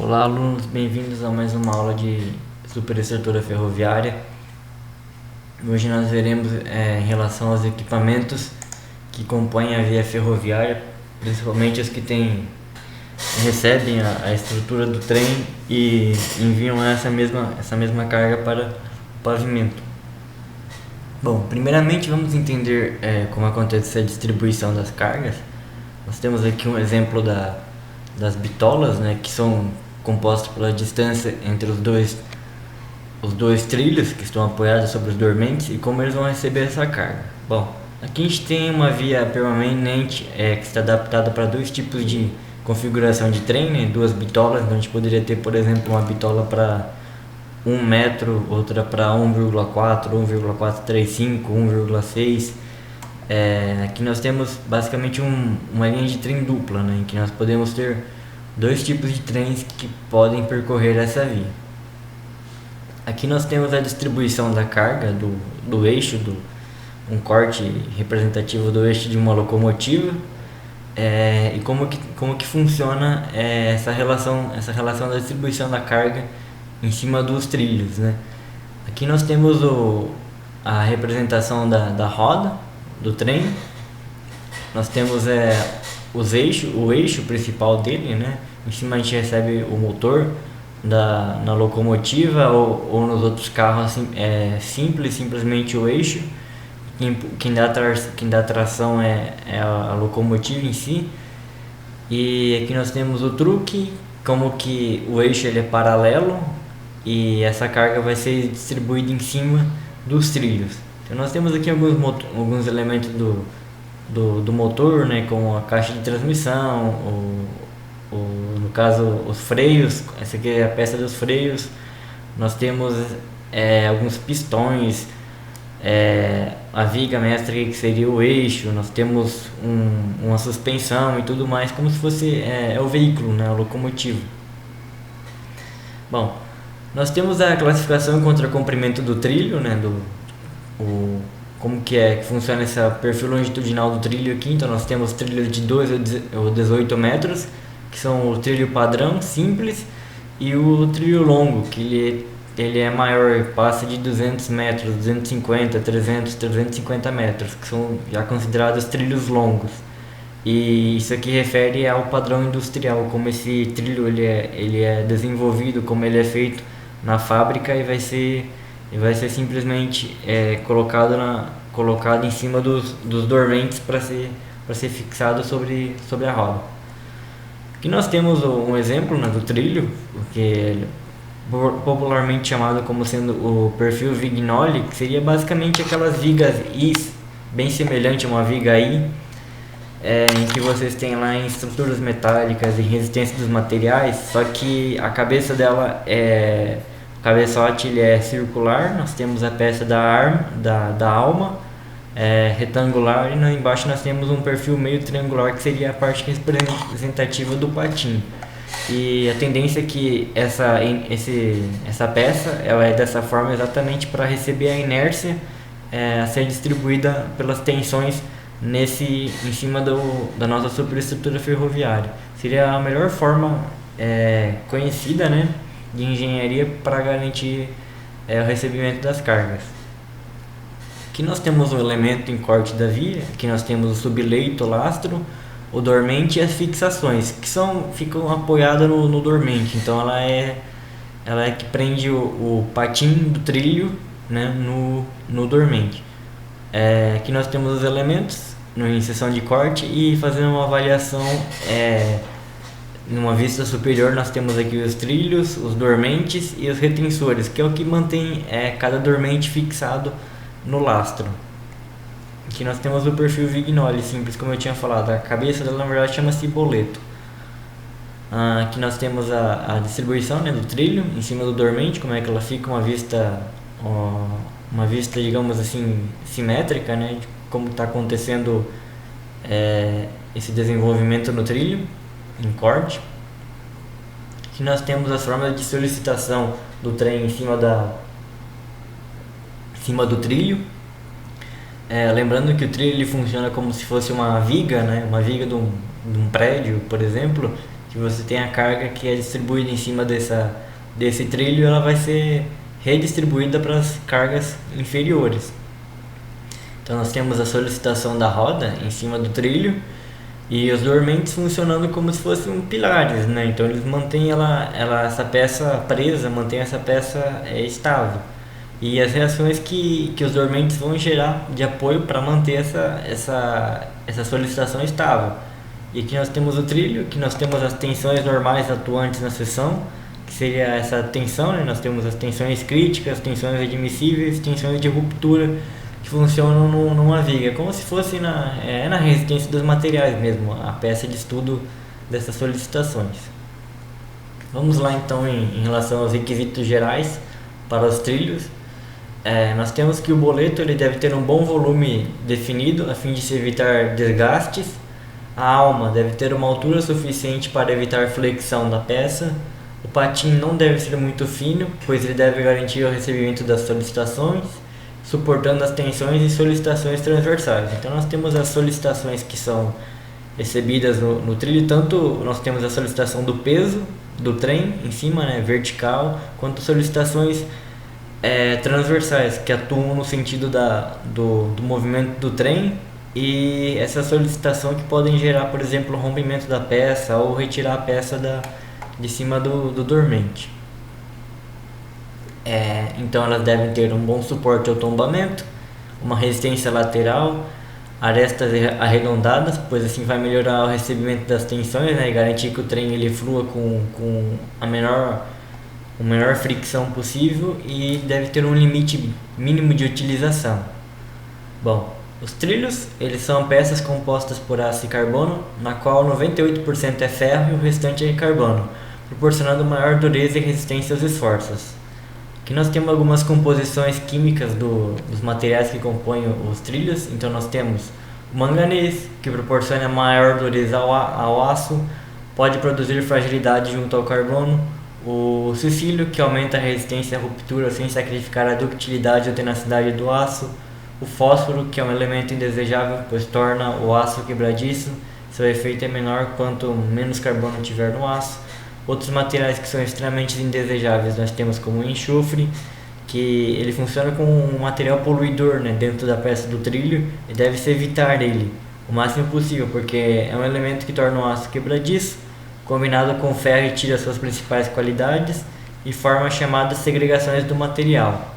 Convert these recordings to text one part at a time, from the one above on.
Olá, alunos, bem-vindos a mais uma aula de superestrutura ferroviária. Hoje nós veremos em relação aos equipamentos que compõem a via ferroviária, principalmente os que recebem a estrutura do trem e enviam essa mesma carga para o pavimento. Bom, primeiramente vamos entender como acontece a distribuição das cargas. Nós temos aqui um exemplo das bitolas, né, que são compostas pela distância entre os dois trilhos que estão apoiados sobre os dormentes e como eles vão receber essa carga. Bom, aqui a gente tem uma via permanente que está adaptada para dois tipos de configuração de trem, né, duas bitolas. Então a gente poderia ter, por exemplo, uma bitola para 1 metro, outra para 1,4, 1,435, 1,6. Aqui nós temos basicamente uma linha de trem dupla, né, em que nós podemos ter dois tipos de trens que podem percorrer essa via. Aqui nós temos a distribuição da carga do eixo, um corte representativo do eixo de uma locomotiva, e como que funciona essa relação da distribuição da carga em cima dos trilhos, né? Aqui nós temos a representação da roda do trem. Nós temos o eixo principal dele, né? Em cima a gente recebe o motor na locomotiva ou nos outros carros, assim, simplesmente o eixo. Quem dá tração é a locomotiva em si. E aqui nós temos o truque, como que o eixo ele é paralelo e essa carga vai ser distribuída em cima dos trilhos. Então nós temos aqui alguns elementos do motor, né, como a caixa de transmissão, no caso os freios. Essa aqui é a peça dos freios. Nós temos alguns pistões, a viga mestra que seria o eixo. Nós temos uma suspensão e tudo mais, como se fosse o veículo, né, a locomotiva. Bom, nós temos a classificação contra comprimento do trilho, né, como que funciona esse perfil longitudinal do trilho aqui. Então nós temos trilhos de 2 ou 18 metros, que são o trilho padrão simples, e o trilho longo, que ele é maior, passa de 200 metros, 250, 300, 350 metros, que são já considerados trilhos longos. E isso aqui refere ao padrão industrial, como esse trilho ele é desenvolvido, como ele é feito na fábrica e vai ser simplesmente colocado em cima dos dormentes para ser fixado sobre a roda. Aqui nós temos um exemplo, né, do trilho, que é popularmente chamado como sendo o perfil Vignoli, que seria basicamente aquelas vigas I, bem semelhante a uma viga I, em que vocês têm lá em estruturas metálicas e resistência dos materiais, só que a cabeça dela o cabeçote ele é circular. Nós temos a peça da alma retangular, e embaixo nós temos um perfil meio triangular, que seria a parte representativa do patim. E a tendência é que essa peça ela é dessa forma exatamente para receber a inércia a ser distribuída pelas tensões em cima da nossa superestrutura ferroviária. Seria a melhor forma conhecida, né, de engenharia para garantir o recebimento das cargas. Aqui nós temos o elemento em corte da via. Aqui nós temos o subleito, o lastro, o dormente e as fixações, que ficam apoiadas no dormente. Então ela é que prende o patim do trilho, né, no dormente. Aqui nós temos os elementos em seção de corte, e fazendo uma avaliação numa vista superior nós temos aqui os trilhos, os dormentes e os retensores, que é o que mantém cada dormente fixado no lastro. Aqui nós temos o perfil Vignoli simples, como eu tinha falado. A cabeça dela na verdade chama-se boleto. Aqui nós temos a distribuição, né, do trilho em cima do dormente, como é que ela fica, uma vista digamos assim simétrica, né, de como está acontecendo esse desenvolvimento no trilho em corte. Aqui nós temos as formas de solicitação do trem em cima do trilho. Lembrando que o trilho ele funciona como se fosse uma viga, né? Uma viga de um prédio, por exemplo, que você tem a carga que é distribuída em cima desse trilho, ela vai ser redistribuída para as cargas inferiores. Então nós temos a solicitação da roda em cima do trilho e os dormentes funcionando como se fossem pilares, né? Então eles mantêm essa peça presa, mantém essa peça estável. E as reações que os dormentes vão gerar de apoio para manter essa solicitação estável. E aqui nós temos o trilho, que nós temos as tensões normais atuantes na seção, que seria essa tensão, né? Nós temos as tensões críticas, tensões admissíveis, tensões de ruptura, que funcionam numa viga, como se fosse na resistência dos materiais mesmo, a peça de estudo dessas solicitações. Vamos lá então em relação aos requisitos gerais para os trilhos. Nós temos que o boleto ele deve ter um bom volume definido a fim de se evitar desgastes. A alma deve ter uma altura suficiente para evitar flexão da peça. O patim não deve ser muito fino, pois ele deve garantir o recebimento das solicitações, suportando as tensões e solicitações transversais. Então nós temos as solicitações que são recebidas no trilho, tanto nós temos a solicitação do peso do trem em cima, né, vertical, quanto solicitações transversais, que atuam no sentido do movimento do trem, e essa solicitação que podem gerar, por exemplo, o rompimento da peça ou retirar a peça de cima do dormente. Então elas devem ter um bom suporte ao tombamento, uma resistência lateral, arestas arredondadas, pois assim vai melhorar o recebimento das tensões, né, e garantir que o trem ele flua com a menor fricção possível, e deve ter um limite mínimo de utilização. Bom, os trilhos eles são peças compostas por aço e carbono, na qual 98% é ferro e o restante é carbono, proporcionando maior dureza e resistência aos esforços. Aqui nós temos algumas composições químicas dos materiais que compõem os trilhos. Então nós temos o manganês, que proporciona maior dureza ao aço, pode produzir fragilidade junto ao carbono. O silício, que aumenta a resistência à ruptura sem sacrificar a ductilidade ou tenacidade do aço. O fósforo, que é um elemento indesejável, pois torna o aço quebradiço. Seu efeito é menor quanto menos carbono tiver no aço. Outros materiais que são extremamente indesejáveis nós temos como o enxofre, que ele funciona como um material poluidor, né, dentro da peça do trilho, e deve-se evitar ele o máximo possível, porque é um elemento que torna o aço quebradiço, combinado com o ferro, e tira suas principais qualidades e forma as chamadas segregações do material.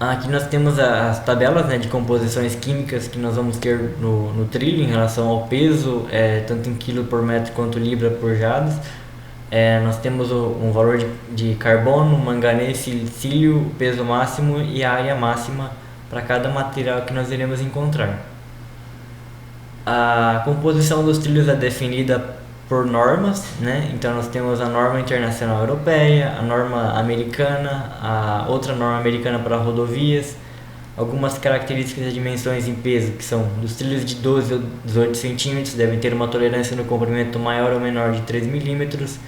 Aqui nós temos as tabelas, né, de composições químicas que nós vamos ter no trilho em relação ao peso, tanto em quilo por metro quanto libra por jadas. Nós temos um valor de carbono, manganês, silício, o peso máximo e a área máxima para cada material que nós iremos encontrar. A composição dos trilhos é definida por normas, né? Então nós temos a norma internacional europeia, a norma americana, a outra norma americana para rodovias, algumas características e dimensões em peso, que são dos trilhos de 12 ou 18 centímetros, devem ter uma tolerância no comprimento maior ou menor de 3 milímetros,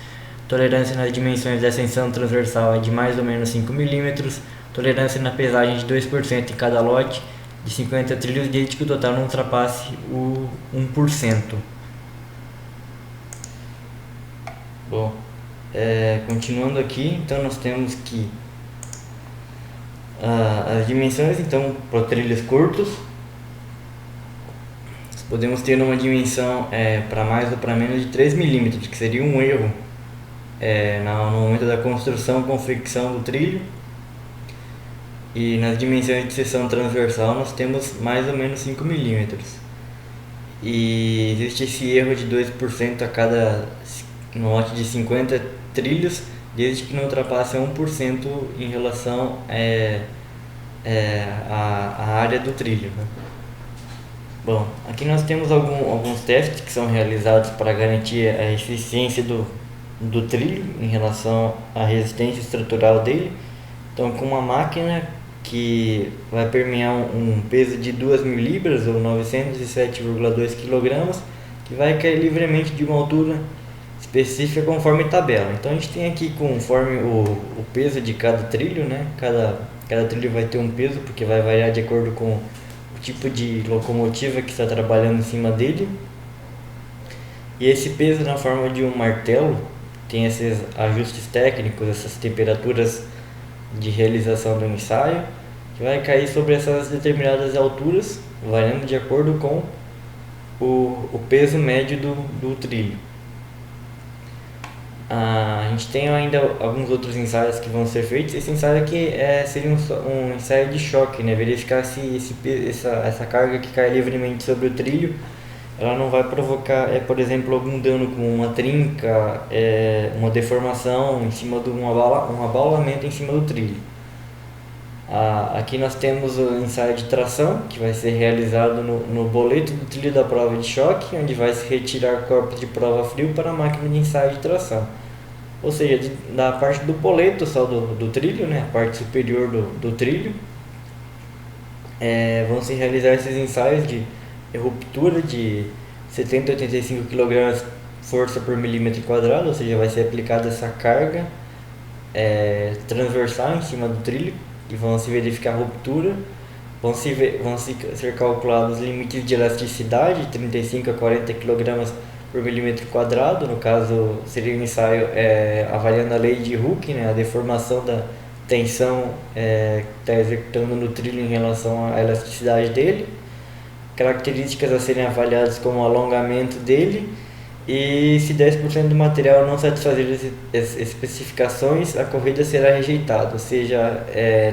tolerância nas dimensões de ascensão transversal é de mais ou menos 5 milímetros, tolerância na pesagem de 2% em cada lote de 50 trilhos, desde que o total não ultrapasse o 1%. Bom, continuando aqui, então nós temos que as dimensões, então, para trilhos curtos, nós podemos ter uma dimensão para mais ou para menos de 3 milímetros, que seria um erro no momento da construção com fricção do trilho. E nas dimensões de seção transversal nós temos mais ou menos 5 milímetros. E existe esse erro de 2% a cada no lote de 50 trilhos, desde que não ultrapasse 1% em relação à área do trilho, né? Bom, aqui nós temos alguns testes que são realizados para garantir a eficiência do trilho em relação à resistência estrutural dele. Então, com uma máquina que vai permear um peso de 2.000 libras ou 907,2 kg, que vai cair livremente de uma altura específica conforme tabela. Então a gente tem aqui conforme o peso de cada trilho, né? Cada trilho vai ter um peso, porque vai variar de acordo com o tipo de locomotiva que está trabalhando em cima dele. E esse peso na forma de um martelo tem esses ajustes técnicos, essas temperaturas de realização do ensaio, que vai cair sobre essas determinadas alturas, variando de acordo com o peso médio do trilho. A gente tem ainda alguns outros ensaios que vão ser feitos. Esse ensaio aqui seria um ensaio de choque, né? Verificar se essa carga que cai livremente sobre o trilho, ela não vai provocar, por exemplo, algum dano como uma trinca, uma deformação em cima de um abaulamento em cima do trilho. Aqui nós temos o ensaio de tração, que vai ser realizado no boleto do trilho da prova de choque, onde vai se retirar corpos de prova frio para a máquina de ensaio de tração. Ou seja, da parte do boleto só do trilho, né, a parte superior do trilho, vão se realizar esses ensaios de ruptura de 70 a 85 kg força por milímetro quadrado, ou seja, vai ser aplicada essa carga transversal em cima do trilho e vão se verificar a ruptura, vão ser calculados os limites de elasticidade, 35 a 40 kg por milímetro quadrado, no caso seria um ensaio avaliando a lei de Hooke, né, a deformação da tensão que está executando no trilho em relação à elasticidade dele, características a serem avaliadas como o alongamento dele, e se 10% do material não satisfazer as especificações, a corrida será rejeitada. Ou seja,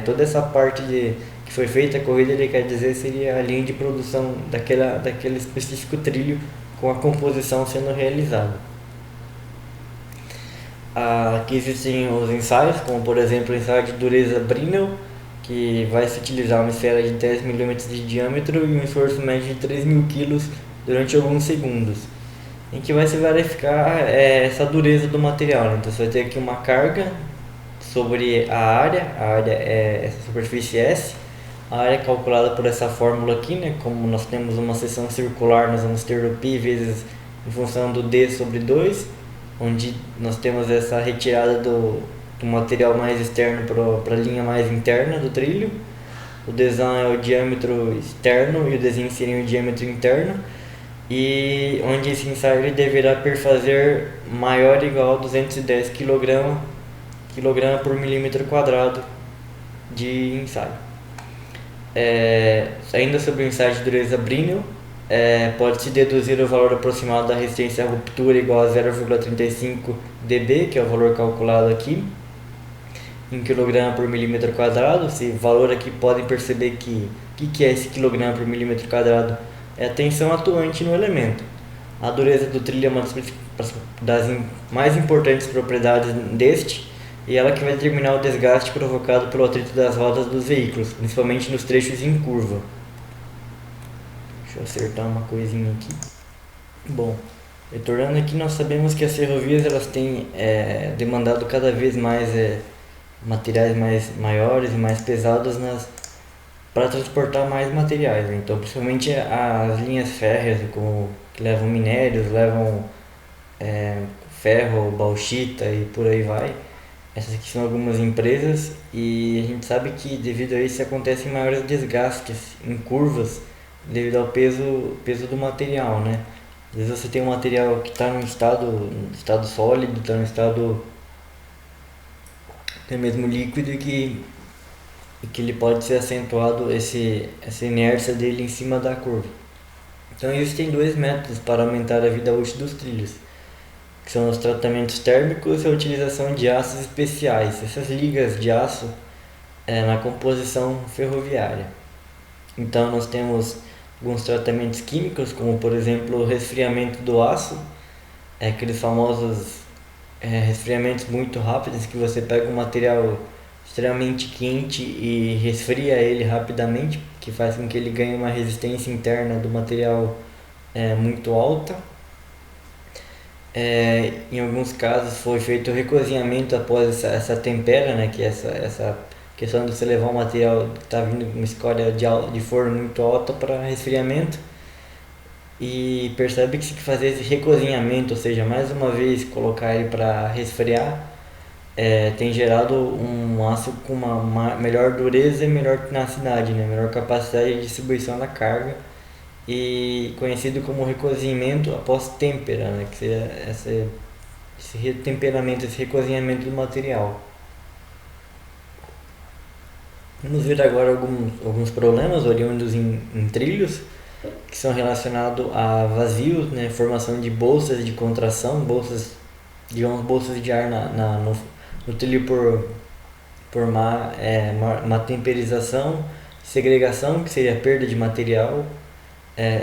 toda essa parte que foi feita a corrida, ele quer dizer, seria a linha de produção daquele específico trilho com a composição sendo realizada. Aqui existem os ensaios, como por exemplo o ensaio de dureza Brinell, que vai se utilizar uma esfera de 10 mm de diâmetro e um esforço médio de 3.000 kg durante alguns segundos, em que vai se verificar essa dureza do material, né? Então você vai ter aqui uma carga sobre a área é essa superfície S, a área é calculada por essa fórmula aqui, né? Como nós temos uma seção circular, nós vamos ter o π vezes em função do d sobre 2, onde nós temos essa retirada do material mais externo para a linha mais interna do trilho. O dzão é o diâmetro externo e o dzinho seria o diâmetro interno, e onde esse ensaio ele deverá perfazer maior ou igual a 210 kg por milímetro quadrado de ensaio. Ainda sobre o ensaio de dureza Brinell, pode-se deduzir o valor aproximado da resistência à ruptura igual a 0,35 dB, que é o valor calculado aqui em kg por milímetro quadrado. Esse valor aqui podem perceber que é esse kg por milímetro quadrado? É a tensão atuante no elemento. A dureza do trilho é uma das mais importantes propriedades deste, e ela que vai determinar o desgaste provocado pelo atrito das rodas dos veículos, principalmente nos trechos em curva. Deixa eu acertar uma coisinha aqui. Bom, retornando aqui, nós sabemos que as ferrovias elas têm demandado cada vez mais materiais maiores e mais pesados para transportar mais materiais, né? Então, principalmente as linhas férreas, que levam minérios, levam ferro, bauxita e por aí vai. Essas aqui são algumas empresas, e a gente sabe que devido a isso acontecem maiores desgastes em curvas devido ao peso do material, né? Às vezes você tem um material que está num estado sólido, está num estado até mesmo líquido, e que ele pode ser acentuado essa inércia dele em cima da curva. Então existem dois métodos para aumentar a vida útil dos trilhos, que são os tratamentos térmicos e a utilização de aços especiais, essas ligas de aço na composição ferroviária. Então nós temos alguns tratamentos químicos, como por exemplo o resfriamento do aço, aqueles famosos resfriamentos muito rápidos, que você pega um material extremamente quente e resfria ele rapidamente, que faz com que ele ganhe uma resistência interna do material muito alta. Em alguns casos foi feito o recozinhamento após essa tempera, né, que é essa questão de você levar um material que está vindo com uma escória de forno muito alta para resfriamento, e percebe que se fazer esse recozinhamento, ou seja, mais uma vez colocar ele para resfriar, tem gerado um aço com uma melhor dureza e melhor tenacidade, né, melhor capacidade de distribuição da carga, e conhecido como recozimento após têmpera, né? Que seria esse retemperamento, esse recozinhamento do material. Vamos ver agora alguns problemas oriundos em trilhos, que são relacionados a vazios, né? Formação de bolsas de contração, digamos, bolsas de ar no trilho por má temperização, segregação, que seria a perda de material,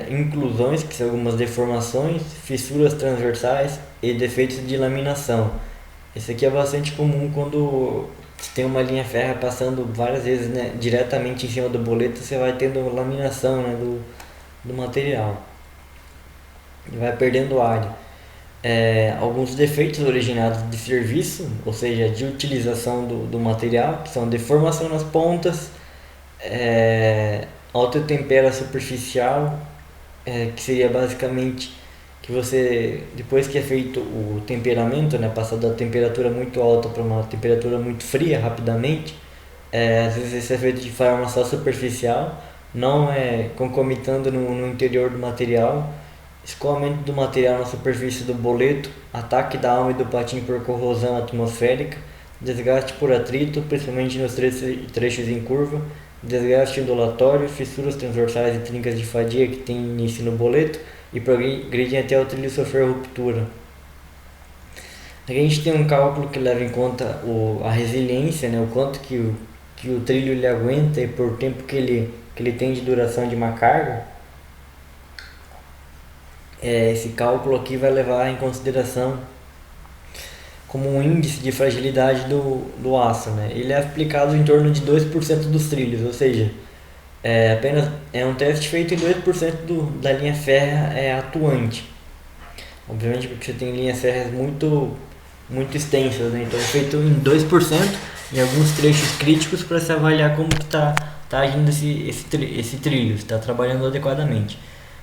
inclusões, que são algumas deformações, fissuras transversais e defeitos de laminação. Isso aqui é bastante comum quando você tem uma linha férrea passando várias vezes, né, diretamente em cima do boleto, você vai tendo laminação, né, do material e vai perdendo área. Alguns defeitos originados de serviço, ou seja, de utilização do material, que são deformação nas pontas, alta tempera superficial, que seria basicamente que você, depois que é feito o temperamento, né, passado da temperatura muito alta para uma temperatura muito fria rapidamente, às vezes isso é feito de forma só superficial, não é concomitando no interior do material, escoamento do material na superfície do boleto, ataque da alma e do patim por corrosão atmosférica, desgaste por atrito, principalmente nos trechos em curva, desgaste ondulatório, fissuras transversais e trincas de fadiga que tem início no boleto e progridem até o trilho sofrer ruptura. Aqui a gente tem um cálculo que leva em conta a resiliência, né, o quanto que o trilho ele aguenta e por tempo que ele tem de duração de uma carga. Esse cálculo aqui vai levar em consideração como um índice de fragilidade do aço, né? Ele é aplicado em torno de 2% dos trilhos, ou seja, apenas um teste feito em 2% da linha férrea atuante. Obviamente porque você tem linhas férreas muito extensas, né? Então é feito em 2% em alguns trechos críticos para se avaliar como está agindo esse trilho, se está trabalhando adequadamente.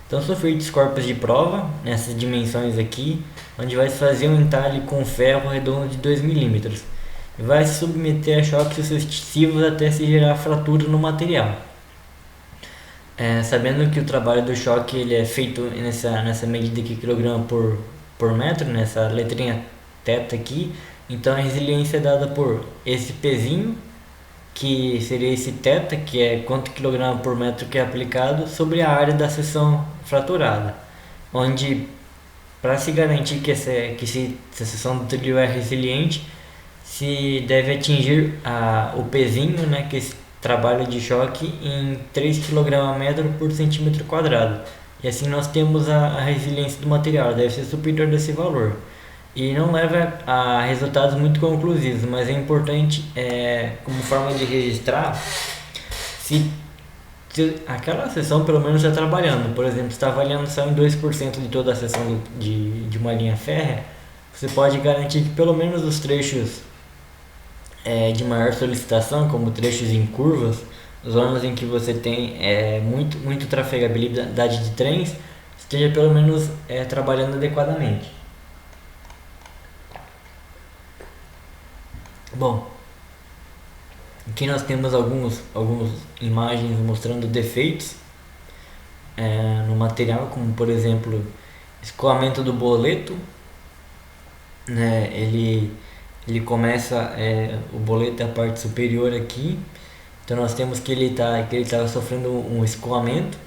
Então são feitos corpos de prova nessas dimensões aqui, onde vai se fazer um entalhe com ferro redondo de 2 mm e vai se submeter a choques sucessivos até se gerar fratura no material. Sabendo que o trabalho do choque ele é feito nessa medida aqui quilograma por metro, nessa letrinha θ aqui, então a resiliência é dada por esse pezinho, que seria esse θ, que é quanto quilograma por metro que é aplicado, sobre a área da seção fraturada, onde para se garantir que essa seção do trilho é resiliente, se deve atingir o pezinho, né, que é esse trabalho de choque, em 3 kg/metro por centímetro quadrado. E assim nós temos a resiliência do material, deve ser superior desse valor. E não leva a resultados muito conclusivos, mas é importante, como forma de registrar, se aquela seção pelo menos está trabalhando. Por exemplo, está avaliando só em 2% de toda a seção de uma linha férrea, você pode garantir que pelo menos os trechos de maior solicitação, como trechos em curvas, zonas em que você tem muito trafegabilidade de trens, esteja pelo menos trabalhando adequadamente. Bom, aqui nós temos algumas imagens mostrando defeitos no material, como por exemplo escoamento do boleto, né? Ele começa, o boleto é a parte superior aqui, então nós temos que ele está sofrendo um escoamento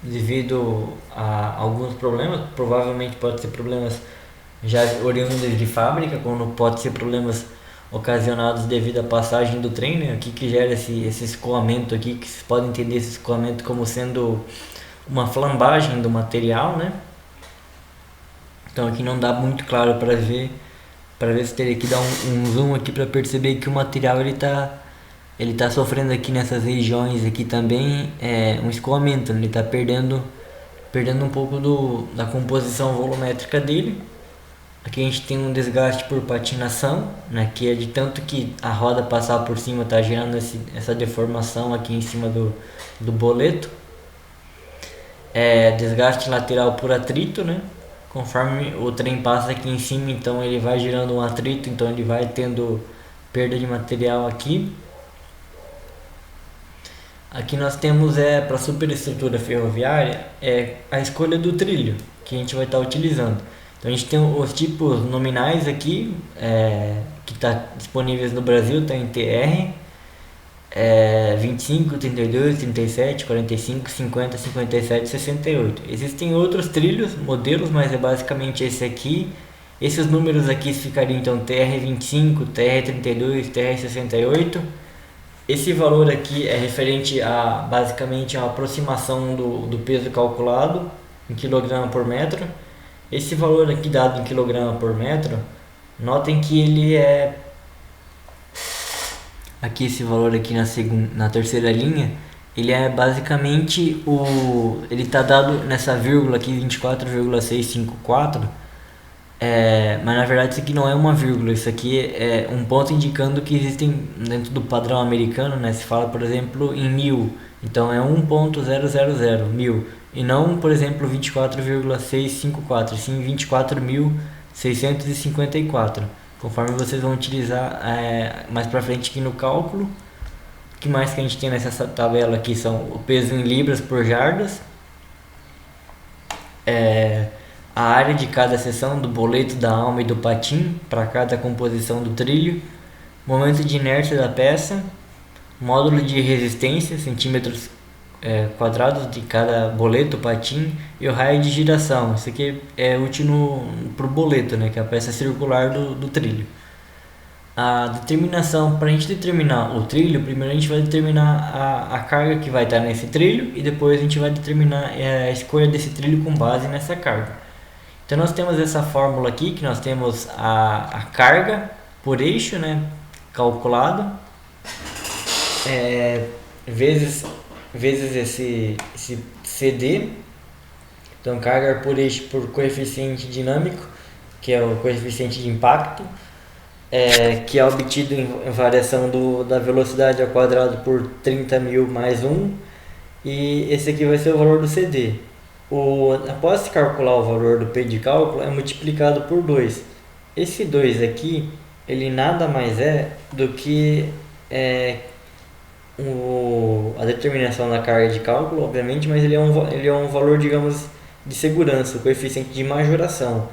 devido a alguns problemas, provavelmente pode ser problemas já oriundos de fábrica, como pode ser problemas ocasionados devido à passagem do trem, né? Aqui que gera esse escoamento aqui, que vocês podem entender esse escoamento como sendo uma flambagem do material, né? Então aqui não dá muito claro para ver se teria que dar um zoom aqui para perceber que o material ele tá sofrendo aqui nessas regiões aqui também um escoamento, né? Ele está perdendo um pouco da composição volumétrica dele. Aqui a gente tem um desgaste por patinação, né, que é de tanto que a roda passar por cima está gerando essa deformação aqui em cima do boleto. Desgaste lateral por atrito, né, conforme o trem passa aqui em cima, então ele vai gerando um atrito, então ele vai tendo perda de material aqui. Aqui nós temos para superestrutura ferroviária a escolha do trilho que a gente vai estar utilizando. Então a gente tem os tipos nominais aqui que está disponíveis no Brasil, está em TR, 25, 32, 37, 45, 50, 57, 68. Existem outros trilhos, modelos, mas é basicamente esse aqui. Esses números aqui ficariam então TR25, TR32, TR68. Esse valor aqui é referente a basicamente a aproximação do peso calculado em quilograma por metro. Esse valor aqui dado em quilograma por metro, notem que ele aqui esse valor aqui na terceira linha, ele é basicamente ele está dado nessa vírgula aqui 24,654. Mas na verdade isso aqui não é uma vírgula, isso aqui é um ponto indicando que existem dentro do padrão americano, né, se fala por exemplo em 1000, então é 1.000 mil, e não por exemplo 24,654, sim 24.654, conforme vocês vão utilizar mais para frente aqui no cálculo. O que mais que a gente tem nessa tabela aqui são o peso em libras por jardas, a área de cada seção do boleto, da alma e do patim para cada composição do trilho, momento de inércia da peça, módulo de resistência, centímetros quadrados de cada boleto, patim, e o raio de giração. Isso aqui é útil para o boleto, né, que é a peça circular do trilho. A determinação, para a gente determinar o trilho, primeiro a gente vai determinar a carga que vai estar nesse trilho e depois a gente vai determinar a escolha desse trilho com base nessa carga. Então nós temos essa fórmula aqui, que nós temos a carga por eixo, né, calculado, vezes esse CD, então carga por eixo por coeficiente dinâmico, que é o coeficiente de impacto, que é obtido em variação da velocidade ao quadrado por 30.000 mais 1, e esse aqui vai ser o valor do CD. Após se calcular o valor do P de cálculo, é multiplicado por 2. Esse 2 aqui, ele nada mais é do que a determinação da carga de cálculo, obviamente, mas ele é um valor, digamos, de segurança, o coeficiente de majoração,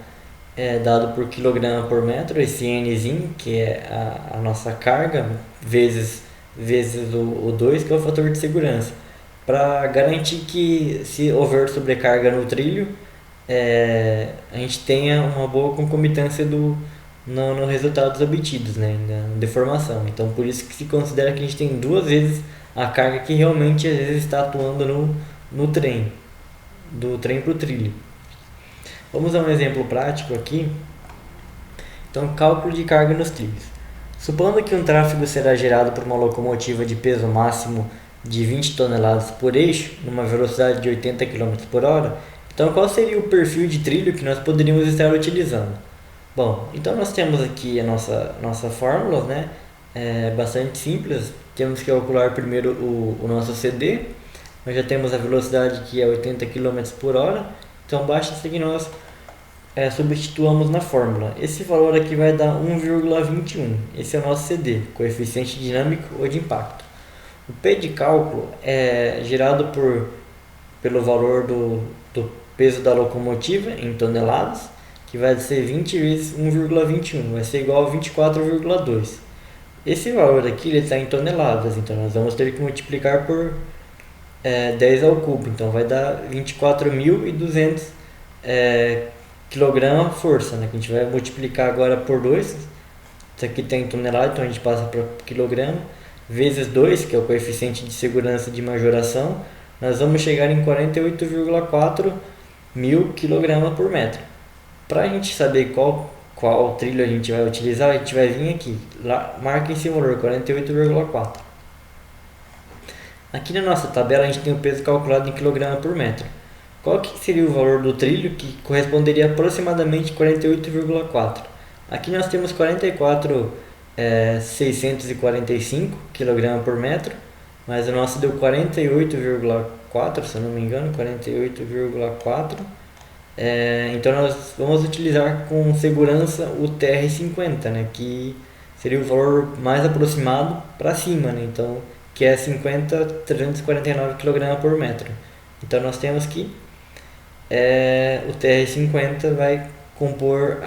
dado por quilograma por metro, esse Nzinho, que é a nossa carga, vezes o 2, que é o fator de segurança, para garantir que, se houver sobrecarga no trilho, a gente tenha uma boa concomitância no resultados obtidos, né, na deformação. Então por isso que se considera que a gente tem duas vezes a carga que realmente às vezes está atuando no trem, do trem para o trilho. Vamos dar um exemplo prático aqui. Então, cálculo de carga nos trilhos. Supondo que um tráfego será gerado por uma locomotiva de peso máximo de 20 toneladas por eixo, numa velocidade de 80 km por hora, então qual seria o perfil de trilho que nós poderíamos estar utilizando? Bom, então nós temos aqui a nossa fórmula, né? Bastante simples. Temos que calcular primeiro o nosso CD. Nós já temos a velocidade que é 80 km por hora, então basta que nós substituamos na fórmula. Esse valor aqui vai dar 1,21. Esse é o nosso CD, coeficiente dinâmico ou de impacto. O P de cálculo é gerado pelo valor do peso da locomotiva em toneladas, que vai ser 20 vezes 1,21, vai ser igual a 24,2. Esse valor aqui está em toneladas, então nós vamos ter que multiplicar por 10 ao cubo, então vai dar 24.200 kg força, né, que a gente vai multiplicar agora por 2, isso aqui tem tonelada, então a gente passa para quilograma, vezes 2, que é o coeficiente de segurança de majoração, nós vamos chegar em 48,4 mil kg por metro. Para a gente saber qual trilho a gente vai utilizar, a gente vai vir aqui, marca esse valor, 48,4. Aqui na nossa tabela a gente tem o peso calculado em quilograma por metro. Qual que seria o valor do trilho que corresponderia a aproximadamente 48,4? Aqui nós temos 645 kg por metro, mas o nosso deu 48,4, se eu não me engano, 48,4. Então nós vamos utilizar com segurança o TR50, né, que seria o valor mais aproximado para cima, né? Então que é 50.349 kg por metro. Então nós temos que o TR-50 vai compor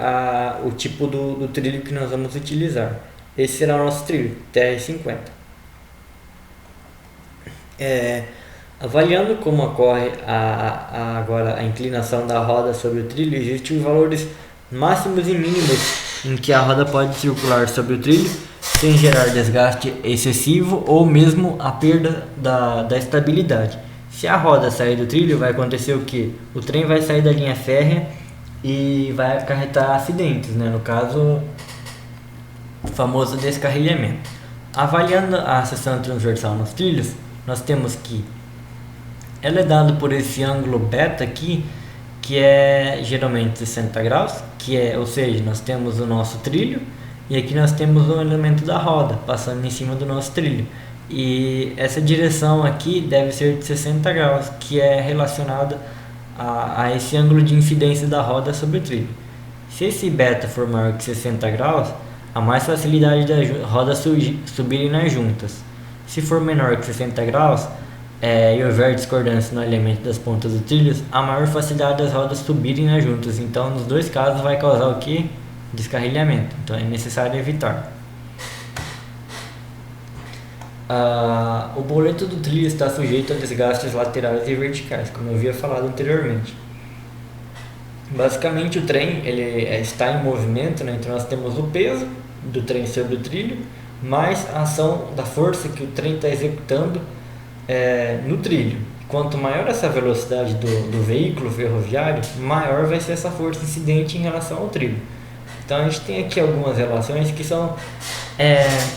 o tipo do trilho que nós vamos utilizar. Esse será o nosso trilho, TR-50. Avaliando como ocorre agora a inclinação da roda sobre o trilho, existem os valores máximos e mínimos em que a roda pode circular sobre o trilho sem gerar desgaste excessivo ou mesmo a perda da estabilidade. Se a roda sair do trilho, vai acontecer o que? O trem vai sair da linha férrea e vai acarretar acidentes, né? No caso, o famoso descarrilhamento. Avaliando a seção transversal nos trilhos, nós temos que ela é dada por esse ângulo beta aqui, que é geralmente 60 graus, ou seja, nós temos o nosso trilho e aqui nós temos o elemento da roda passando em cima do nosso trilho. E essa direção aqui deve ser de 60 graus, que é relacionada a esse ângulo de incidência da roda sobre o trilho. Se esse beta for maior que 60 graus, há mais facilidade da roda subirem nas juntas. Se for menor que 60 graus e houver discordância no alinhamento das pontas do trilho, há maior facilidade das rodas subirem nas juntas. Então, nos dois casos, vai causar o que? Descarrilhamento. Então, é necessário evitar. O boleto do trilho está sujeito a desgastes laterais e verticais, como eu havia falado anteriormente. Basicamente, o trem ele está em movimento, né? Então nós temos o peso do trem sobre o trilho, mais a ação da força que o trem está executando no trilho. Quanto maior essa velocidade do veículo ferroviário, maior vai ser essa força incidente em relação ao trilho. Então a gente tem aqui algumas relações que são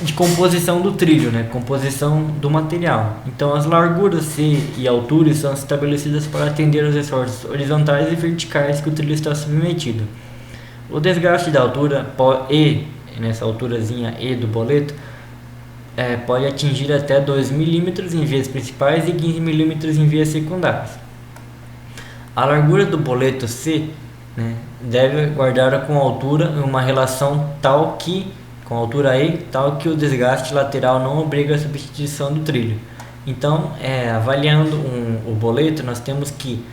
de composição do trilho, né? Composição do material. Então as larguras C e alturas são estabelecidas para atender aos esforços horizontais e verticais que o trilho está submetido. O desgaste da altura E, nessa alturazinha E do boleto, pode atingir até 2 mm em vias principais e 15 mm em vias secundárias. A largura do boleto C, né, deve guardar com a altura uma relação com a altura E, tal que o desgaste lateral não obriga a substituição do trilho. Então, avaliando o boleto, nós temos que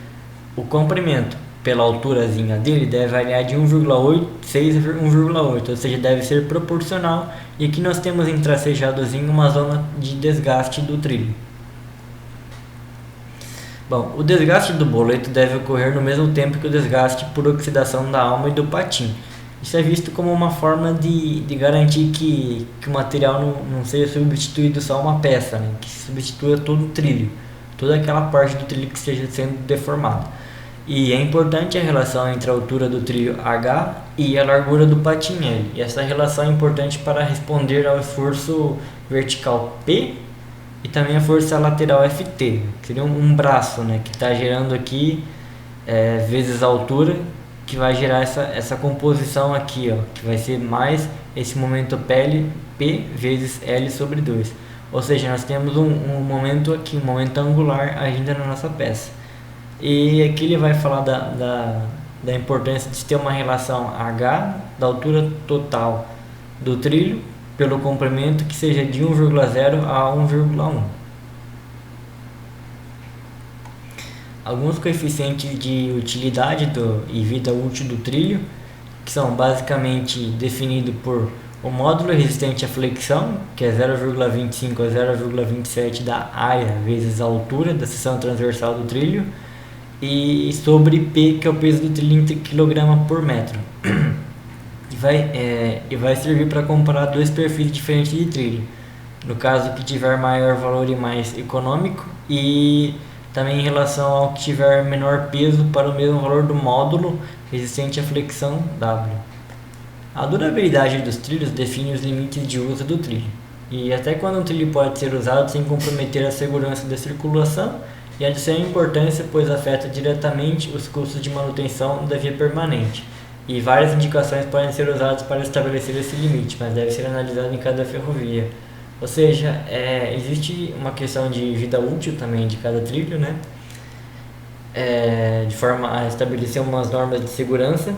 o comprimento pela alturazinha dele deve variar de 1,6 a 1,8, ou seja, deve ser proporcional. E aqui nós temos tracejadozinho uma zona de desgaste do trilho. Bom, o desgaste do boleto deve ocorrer no mesmo tempo que o desgaste por oxidação da alma e do patim. Isso é visto como uma forma de garantir que o material não seja substituído só uma peça, né? Que substitua todo o trilho, toda aquela parte do trilho que esteja sendo deformada. E é importante a relação entre a altura do trilho H e a largura do patim L. E essa relação é importante para responder ao esforço vertical P e também a força lateral FT, que seria um braço, né, que está gerando aqui vezes a altura, que vai gerar essa composição aqui, ó, que vai ser mais esse momento P vezes L sobre 2. Ou seja, nós temos um momento aqui, um momento angular ainda na nossa peça. E aqui ele vai falar da importância de ter uma relação H da altura total do trilho pelo comprimento que seja de 1,0 a 1,1. Alguns coeficientes de utilidade e vida útil do trilho, que são basicamente definidos por o módulo resistente à flexão, que é 0,25 a 0,27 da área vezes a altura da seção transversal do trilho, e sobre P, que é o peso do trilho em kg por metro. E vai servir para comparar dois perfis diferentes de trilho, no caso que tiver maior valor e mais econômico, e também em relação ao que tiver menor peso para o mesmo valor do módulo resistente à flexão W. A durabilidade dos trilhos define os limites de uso do trilho, e até quando um trilho pode ser usado sem comprometer a segurança da circulação, e é de sua importância, pois afeta diretamente os custos de manutenção da via permanente. E várias indicações podem ser usadas para estabelecer esse limite, mas deve ser analisado em cada ferrovia. Ou seja, existe uma questão de vida útil também de cada trilho, né? De forma a estabelecer umas normas de segurança.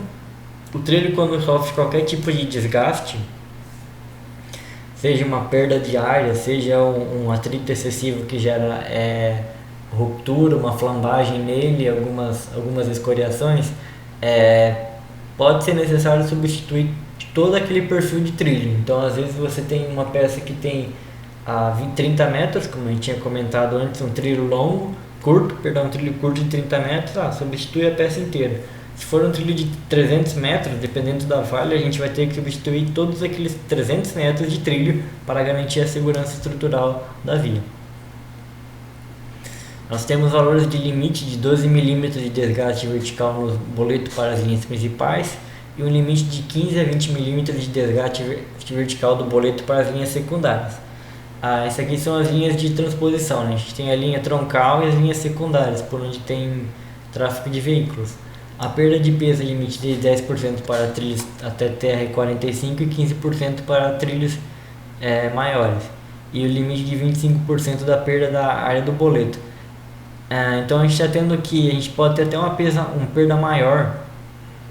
O trilho, quando sofre qualquer tipo de desgaste, seja uma perda de área, seja um atrito excessivo que gera ruptura, uma flambagem nele, algumas escoriações, pode ser necessário substituir todo aquele perfil de trilho. Então, às vezes você tem uma peça que tem 30 metros, como a gente tinha comentado antes, um trilho um trilho curto de 30 metros, substitui a peça inteira. Se for um trilho de 300 metros, dependendo da falha, a gente vai ter que substituir todos aqueles 300 metros de trilho para garantir a segurança estrutural da via. Nós temos valores de limite de 12 mm de desgaste vertical no boleto para as linhas principais e um limite de 15 a 20 mm de desgaste vertical do boleto para as linhas secundárias. Essas aqui são as linhas de transposição, né? A gente tem a linha troncal e as linhas secundárias, por onde tem tráfego de veículos. A perda de peso é limite de 10% para trilhos até TR-45 e 15% para trilhos maiores. E o limite de 25% da perda da área do boleto. Então a gente está tendo aqui, a gente pode ter até uma perda maior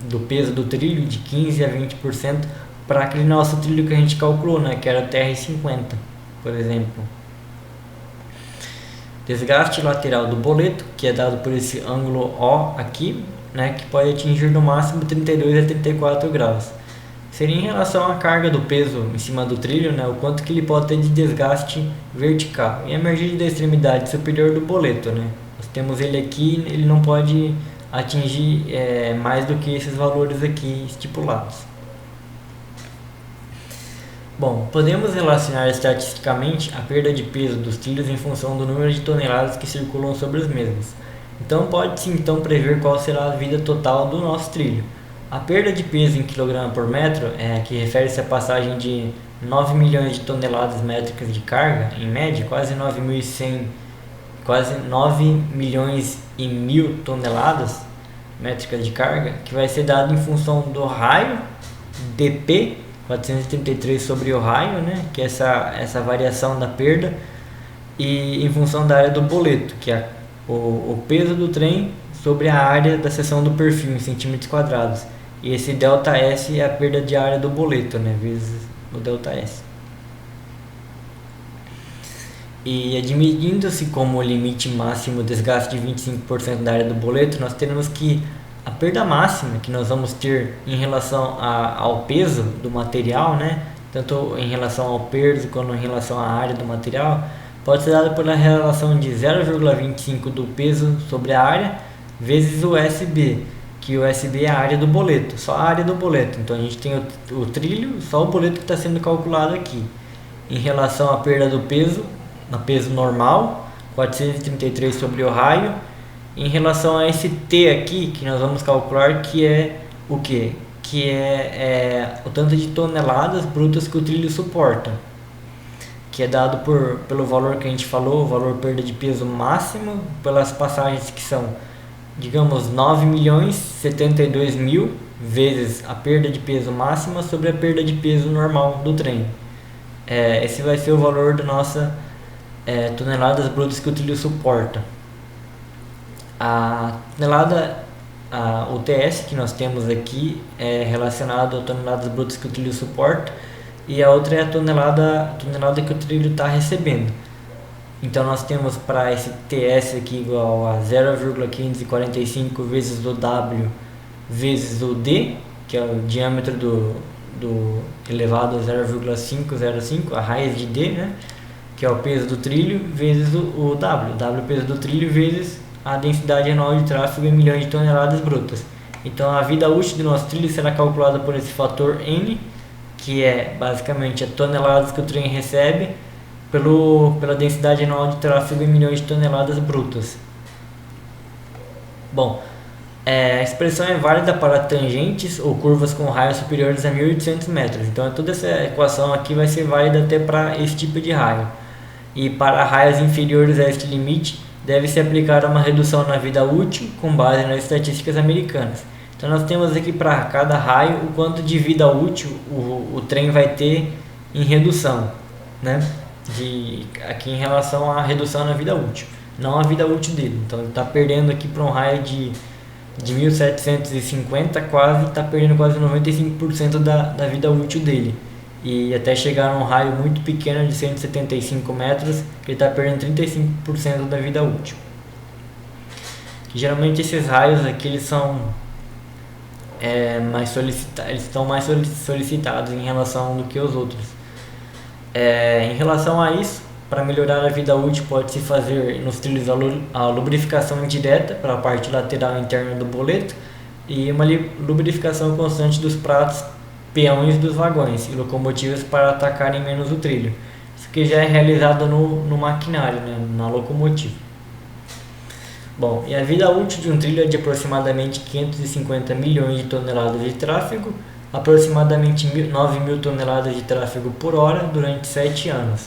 do peso do trilho, de 15 a 20%, para aquele nosso trilho que a gente calculou, né, que era o TR-50, por exemplo. Desgaste lateral do boleto, que é dado por esse ângulo O aqui, né, que pode atingir no máximo 32 a 34 graus. Seria em relação à carga do peso em cima do trilho, né, o quanto que ele pode ter de desgaste vertical. E a emergir da extremidade superior do boleto, né? Nós temos ele aqui, ele não pode atingir mais do que esses valores aqui estipulados. Bom, podemos relacionar estatisticamente a perda de peso dos trilhos em função do número de toneladas que circulam sobre os mesmos. Então pode-se prever qual será a vida total do nosso trilho. A perda de peso em quilograma por metro, que refere-se à passagem de 9 milhões de toneladas métricas de carga, em média, quase 9 milhões e 1.000 toneladas métricas de carga, que vai ser dado em função do raio dp 433 sobre o raio, né, que é essa variação da perda, e em função da área do boleto, que é o peso do trem sobre a área da seção do perfil em centímetros quadrados. E esse ΔS é a perda de área do boleto, né, vezes o ΔS. E admitindo-se como limite máximo o desgaste de 25% da área do boleto, nós teremos que a perda máxima que nós vamos ter em relação ao peso do material, né, tanto em relação ao peso quanto em relação à área do material, pode ser dada pela relação de 0,25 do peso sobre a área vezes o SB, que o SB é a área do boleto, só a área do boleto. Então a gente tem o trilho, só o boleto que está sendo calculado aqui. Em relação à perda do peso, no peso normal, 433 sobre o raio. Em relação a esse T aqui, que nós vamos calcular, que é o quê? Que é o tanto de toneladas brutas que o trilho suporta, que é dado pelo valor que a gente falou, o valor perda de peso máximo, pelas passagens que são, digamos, 9 milhões 72 mil vezes a perda de peso máxima sobre a perda de peso normal do trem. Esse vai ser o valor da nossa toneladas brutas que o trilho suporta. A tonelada, o TS que nós temos aqui é relacionado a toneladas brutas que o trilho suporta, e a outra é a tonelada que o trilho está recebendo. Então nós temos para esse TS aqui igual a 0,545 vezes o W vezes o D, que é o diâmetro do elevado a 0,505, a raiz de D, né, que é o peso do trilho, vezes o W. W peso do trilho vezes a densidade anual de tráfego em milhões de toneladas brutas. Então a vida útil do nosso trilho será calculada por esse fator N, que é basicamente a toneladas que o trem recebe pela densidade anual de tráfego em milhões de toneladas brutas. Bom, a expressão é válida para tangentes ou curvas com raios superiores a 1.800 metros. Então toda essa equação aqui vai ser válida até para esse tipo de raio. E para raios inferiores a este limite, deve-se aplicar uma redução na vida útil com base nas estatísticas americanas. Então nós temos aqui para cada raio o quanto de vida útil o trem vai ter em redução, né? Aqui em relação à redução na vida útil, não a vida útil dele. Então ele está perdendo aqui para um raio de 1750, está perdendo quase 95% da vida útil dele. e até chegar num raio muito pequeno de 175 metros, que ele está perdendo 35% da vida útil. Geralmente esses raios aqui eles são eles estão mais solicitados em relação do que os outros. Em relação a isso, para melhorar a vida útil pode-se fazer nos trilhos a lubrificação indireta para a parte lateral interna do boleto e uma lubrificação constante dos pratos, peões dos vagões e locomotivas para atacarem menos o trilho. Isso que já é realizado no maquinário, né, na locomotiva. Bom, e a vida útil de um trilho é de aproximadamente 550 milhões de toneladas de tráfego, aproximadamente 9 mil toneladas de tráfego por hora durante 7 anos.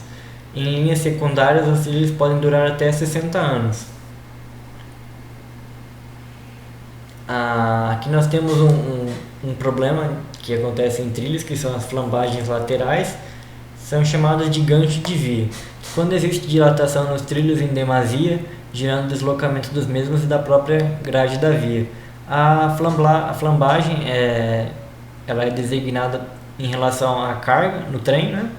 Em linhas secundárias, os trilhos podem durar até 60 anos. Aqui nós temos um problema que acontece em trilhos, que são as flambagens laterais, são chamadas de gancho de via. Quando existe dilatação nos trilhos em demasia, gerando deslocamento dos mesmos e da própria grade da via. A flambagem ela é designada em relação à carga no trem, né?